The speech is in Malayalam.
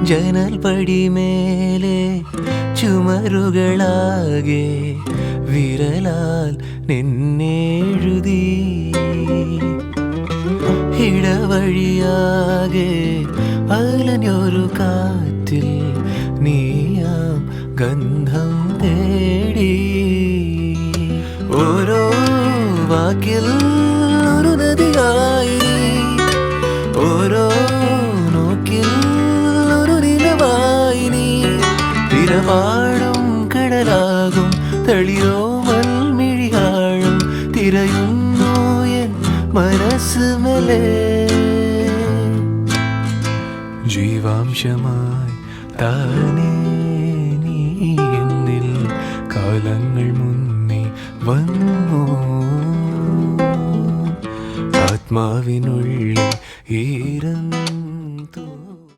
ജനൽ പടിമേലെ ചുമരുകളാകെ വിരലാൽ നിന്നെഴുതി ഇടവഴിയാകെ അലഞ്ഞൊരു കാറ്റിൽ നീയാം ഗന്ധം തേടി ഓരോ വാക്കിൽ ഒരു നദിയായി ഓരോ നോക്കിൽ ഒരു നിലവായി നീ തിരപാടും കടലാകും തെളിയോമൽ മിഴിയാഴും തിരയുന്നു എൻ മനസ്സ് മേലെ ജീവാംശമായി താനേ നീ എന്നിൽ കാലങ്ങൾ മുന്നേ വന്നു ആത്മാവിനുള്ളിൽ ഈരം